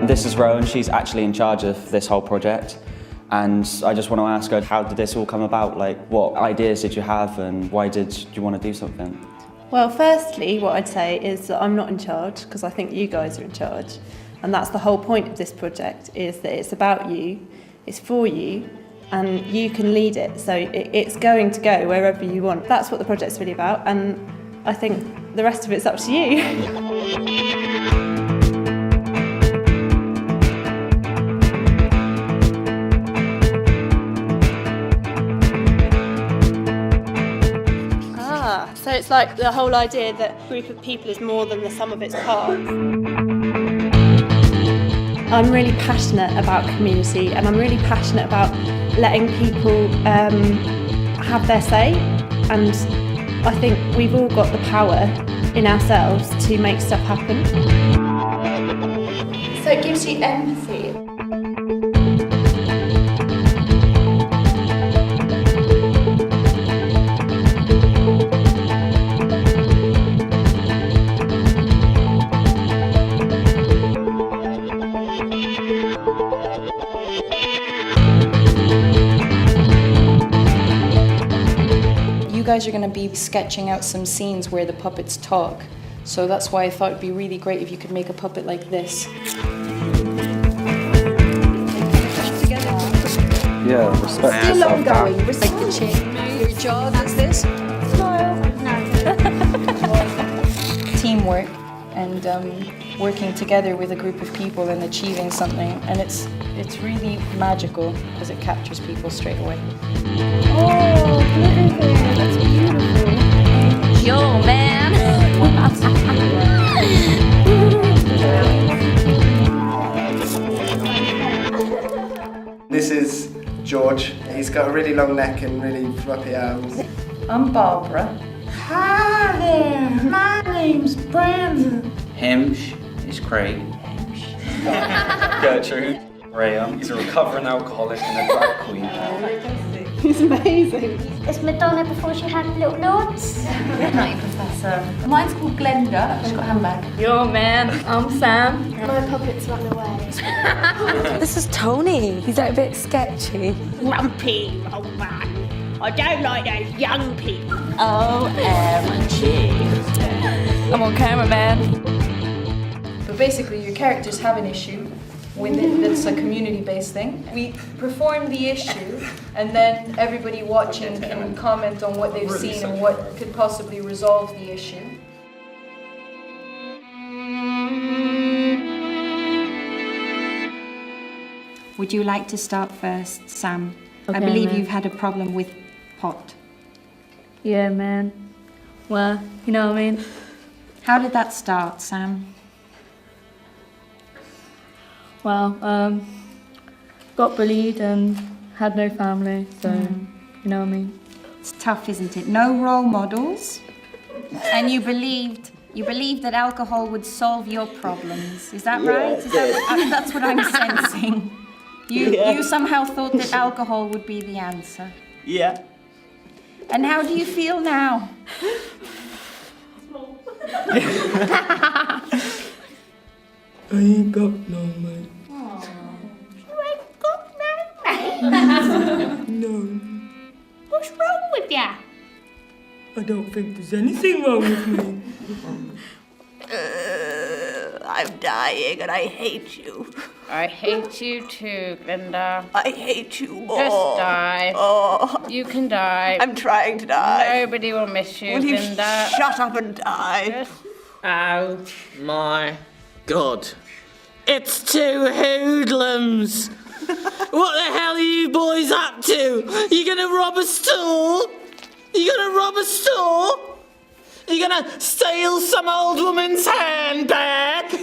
This is Rowan, she's actually in charge of this whole project. And I just want to ask her, how did this all come about? Like, what ideas did you have and why did you want to do something? Well, firstly, what I'd say is that I'm not in charge, because I think you guys are in charge. And that's the whole point of this project, is that it's about you, it's for you, and you can lead it. So it's going to go wherever you want. That's what the project's really about, and I think the rest of it's up to you. So it's like the whole idea that a group of people is more than the sum of its parts. I'm really passionate about community, and I'm really passionate about letting people have their say, and I think we've all got the power in ourselves to make stuff happen. So it gives you empathy. You guys are going to be sketching out some scenes where the puppets talk, so that's why I thought it'd be really great if you could make a puppet like this. Yeah, respect. Still ongoing, respect the chin. Your jaw does this. Smile. No. Teamwork and working together with a group of people and achieving something, and it's really magical because it captures people straight away. Oh, that's beautiful. Yo, man. This is George. He's got a really long neck and really floppy arms. I'm Barbara. Hi there, my name's Brandon. Hemsh is Craig. Gertrude. Graham. He's a recovering alcoholic and a drag queen. It's amazing. It's Madonna before she had little lords. Good night, Professor. Mine's called Glenda. She's got a handbag. Yo, man. I'm Sam. My puppets run away. This is Tony. He's like a bit sketchy. Grumpy old man. I don't like those young people. OMG. I'm on camera, man. But basically, your characters have an issue with it that's a community-based thing. We perform the issue, and then everybody watching can comment on what they've seen and what could possibly resolve the issue. Would you like to start first, Sam? Okay, I believe man. you've had a problem with pot. Yeah, man. Well, you know what I mean? How did that start, Sam? Well, got bullied and had no family, so, you know what I mean? It's tough, isn't it? No role models, and you believed that alcohol would solve your problems. Is that right? Is that, that's what I'm sensing. You somehow thought that alcohol would be the answer. Yeah. And how do you feel now? I ain't got no mate. You ain't got no mate. No, What's wrong with ya? I don't think there's anything wrong with me. I'm dying and I hate you. I hate you too, Glenda. I hate you more. Just die. Oh, You can die. I'm trying to die. Nobody will miss you, Will you Glenda. shut up and die? Just Oh my God. It's two hoodlums. What the hell are you boys up to? You gonna rob a store? You gonna rob a store? You gonna steal some old woman's handbag?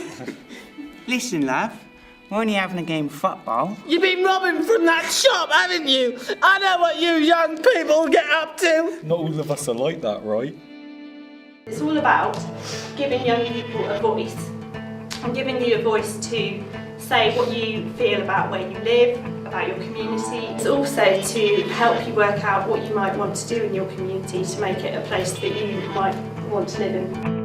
Listen, love. We're only having a game of football. You've been robbing from that shop, haven't you? I know what you young people get up to. Not all of us are like that, right? It's all about giving young people a voice and giving you a voice to say what you feel about where you live, about your community. It's also to help you work out what you might want to do in your community to make it a place that you might want to live in.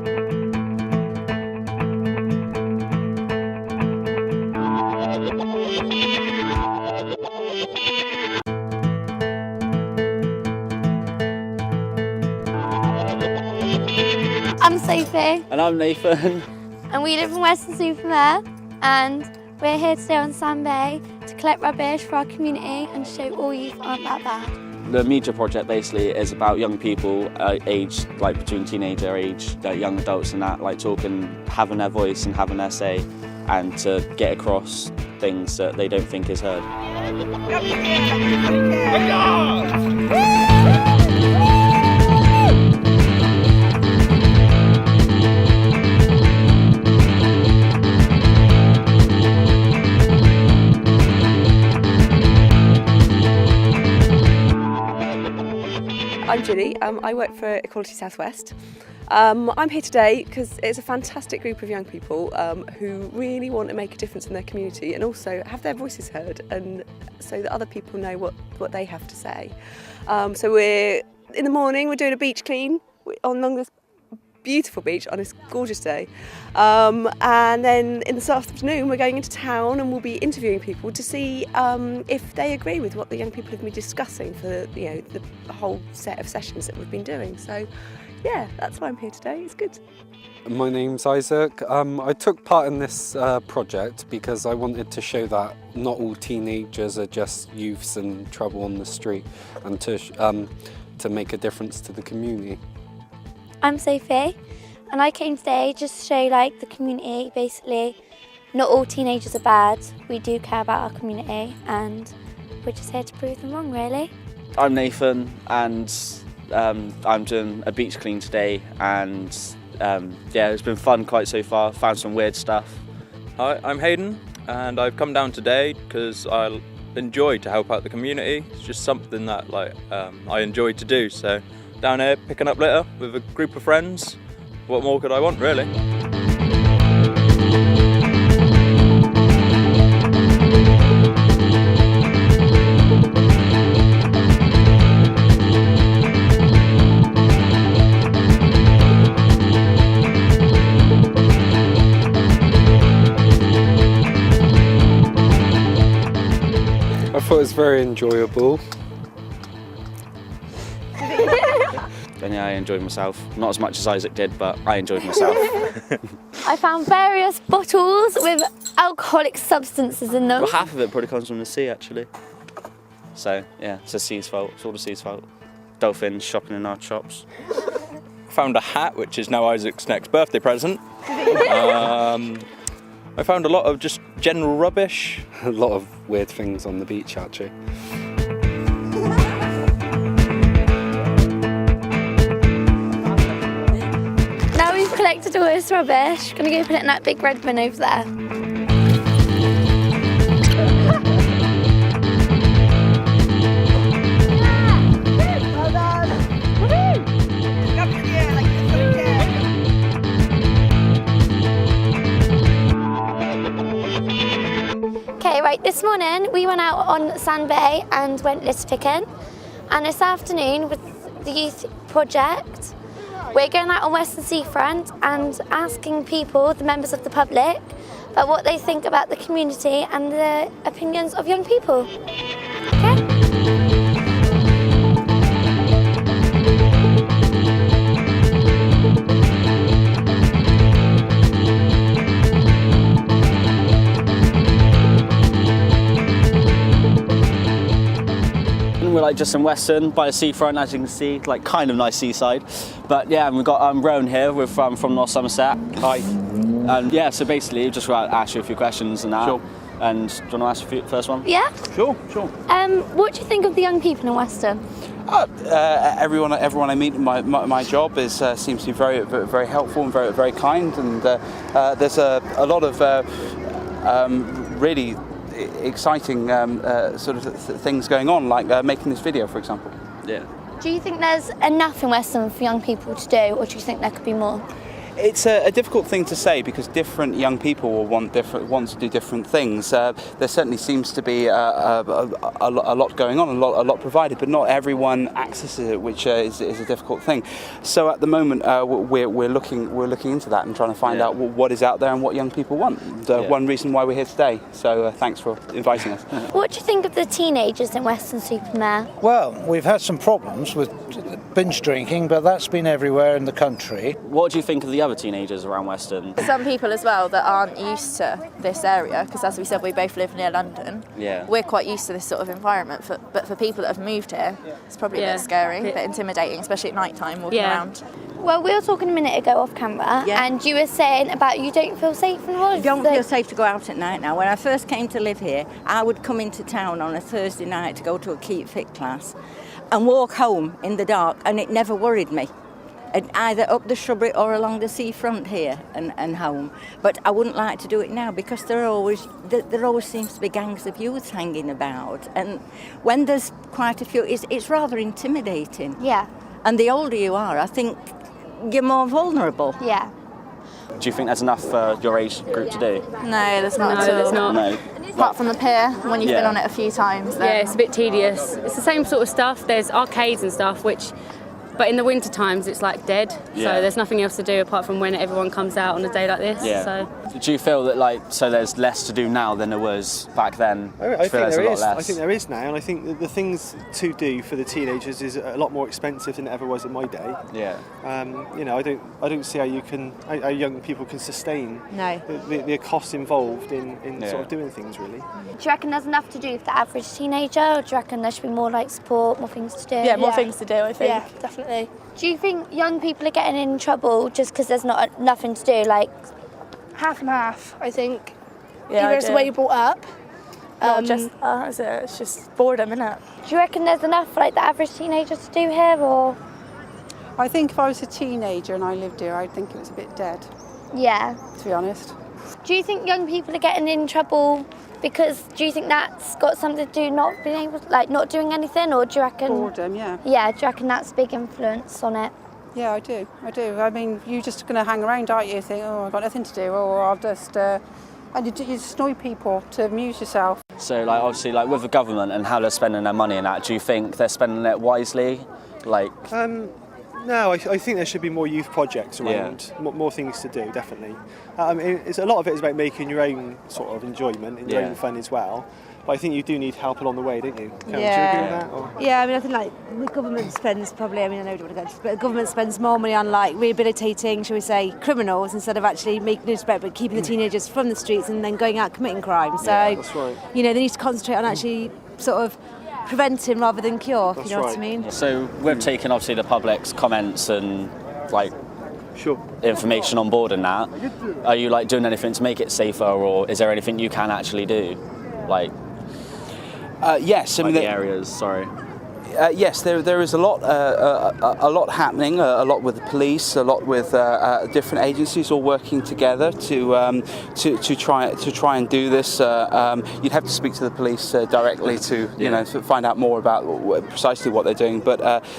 I'm Sophie. And I'm Nathan. And we live in Weston-super-Mare, and we're here today on Sandbay to collect rubbish for our community and show all youth aren't that bad. The media project basically is about young people aged like between teenager age, young adults and that, like talking, having their voice and having their say, and to get across things that they don't think is heard. I'm Julie, I work for Equality Southwest. I'm here today because it's a fantastic group of young people who really want to make a difference in their community and also have their voices heard, and so that other people know what they have to say. So we're in the morning, we're doing a beach clean along this beautiful beach on this gorgeous day, and then in this afternoon we're going into town and we'll be interviewing people to see if they agree with what the young people have been discussing for the whole set of sessions that we've been doing. So yeah, that's why I'm here today. It's good. My name's Isaac. I took part in this project because I wanted to show that not all teenagers are just youths in trouble on the street, and to make a difference to the community. I'm Sophie, and I came today just to show the community, basically, not all teenagers are bad. We do care about our community, and we're just here to prove them wrong, really. I'm Nathan, and I'm doing a beach clean today, and yeah, it's been fun quite so far. Found some weird stuff. Hi, I'm Hayden, and I've come down today because I enjoy to help out the community. It's just something that I enjoy to do. So down here picking up litter with a group of friends. What more could I want, really? I thought it was very enjoyable. And yeah, I enjoyed myself. Not as much as Isaac did, but I enjoyed myself. I found various bottles with alcoholic substances in them. Well, half of it probably comes from the sea, actually. So yeah, it's the sea's fault. It's all the sea's fault. Dolphins shopping in our shops. Found a hat, which is now Isaac's next birthday present. I found a lot of just general rubbish. A lot of weird things on the beach, actually. Now we've collected all this rubbish, gonna go put it in that big red bin over there. Okay, right, this morning we went out on Sandbay and went litter picking, and this afternoon with the youth project we're going out on Western Seafront and asking people, the members of the public, about what they think about the community and the opinions of young people. Okay? We're just in Weston by the seafront, as you can see, kind of nice seaside. But yeah, and we've got Rowan here from North Somerset. Hi. And yeah, so basically, just want to ask you a few questions and that. Sure. And do you want to ask the first one? Yeah. Sure. What do you think of the young people in Weston? Everyone I meet in my job seems to be very, very helpful and very, very kind. And there's a lot of really exciting sort of things going on, like making this video, for example. Yeah. Do you think there's enough in Weston for young people to do, or do you think there could be more? It's a difficult thing to say because different young people will want to do different things. There certainly seems to be a lot going on, a lot provided, but not everyone accesses it, which is a difficult thing. So at the moment, we're looking into that and trying to find out what is out there and what young people want. One reason why we're here today. So thanks for inviting us. What do you think of the teenagers in Weston-super-Mare? Well, we've had some problems with binge drinking, but that's been everywhere in the country. What do you think of the other teenagers around Weston? Some people as well that aren't used to this area, because as we said, we both live near London. Yeah. We're quite used to this sort of environment, but for people that have moved here, it's probably a bit scary, a bit intimidating, especially at night time walking around. Well, we were talking a minute ago off camera, and you were saying about you don't feel safe in Holland. Don't feel safe to go out at night now. When I first came to live here, I would come into town on a Thursday night to go to a Keep Fit class and walk home in the dark, and it never worried me. Either up the shrubbery or along the seafront here and home. But I wouldn't like to do it now because there always seems to be gangs of youths hanging about. And when there's quite a few, it's rather intimidating. Yeah. And the older you are, I think you're more vulnerable. Yeah. Do you think there's enough for your age group to do? No, there's not at all. there's not. No. Apart from the pier, when you've been on it a few times. Then. Yeah, it's a bit tedious. It's the same sort of stuff. There's arcades and stuff, but in the winter times it's like dead. Yeah. So there's nothing else to do apart from when everyone comes out on a day like this. Yeah. So. Do you feel that so there's less to do now than there was back then? I think there is. I think there is now, and I think that the things to do for the teenagers is a lot more expensive than it ever was in my day. Yeah. I don't see how how young people can sustain the costs involved in sort of doing things really. Do you reckon there's enough to do for the average teenager, or do you reckon there should be more support, more things to do? Yeah, more things to do, I think. Yeah, definitely. Do you think young people are getting in trouble just because there's nothing to do? Half and half, I think. Yeah, either it's the way you're brought up. Not just that, is it? It's just boredom, isn't it? Do you reckon there's enough for the average teenager to do here, or? I think if I was a teenager and I lived here, I'd think it was a bit dead. Yeah. To be honest. Do you think young people are getting in trouble because do you think that's got something to do not being able not doing anything, or do you reckon boredom? Yeah. Yeah. Do you reckon that's a big influence on it? Yeah, I do. I mean, you're just going to hang around, aren't you? Think, oh, I've got nothing to do, or I'll just. And you just annoy people to amuse yourself. So, obviously, with the government and how they're spending their money and that, do you think they're spending it wisely? No, I think there should be more youth projects around, more things to do, definitely. A lot of it is about making your own sort of enjoyment and your own fun as well. But I think you do need help along the way, don't you? Karen, do you agree with that? Or? Yeah, I mean, I think the government spends probably, I know you don't want to go into this, but the government spends more money on rehabilitating, shall we say, criminals instead of actually making it better, but keeping the teenagers from the streets and then going out committing crime. So, that's right. They need to concentrate on actually sort of preventing rather than cure, That's if you know right. what I mean. So we've taken obviously the public's comments and information on board and that. Are you doing anything to make it safer, or is there anything you can actually do? Yes, the areas. Sorry. Yes, there is a lot happening. A lot with the police, a lot with different agencies all working together to try and do this. You'd have to speak to the police directly to find out more about precisely what they're doing. But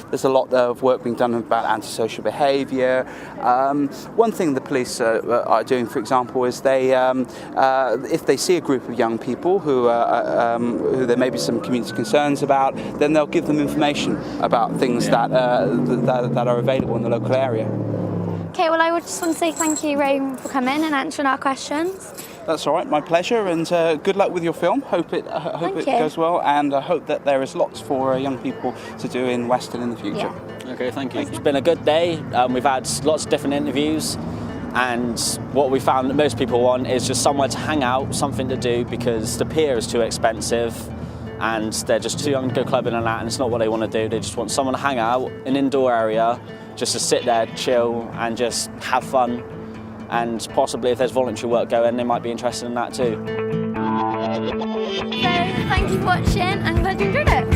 there's a lot of work being done about antisocial behaviour. One thing the police are doing, for example, is they if they see a group of young people who there may be some community concerns about, then they'll give them information about things that are available in the local area. Okay, well, I would just want to say thank you, Rome, for coming and answering our questions. That's all right, my pleasure, and good luck with your film. Hope it goes well, and I hope that there is lots for young people to do in Weston in the future. Yeah. Okay, thank you. It's been a good day. We've had lots of different interviews, and what we found that most people want is just somewhere to hang out, something to do, because the pier is too expensive. And they're just too young to go clubbing and that, and it's not what they want to do. They just want someone to hang out, an indoor area, just to sit there, chill, and just have fun. And possibly if there's voluntary work going, they might be interested in that too. So thank you for watching, and I'm glad you enjoyed it.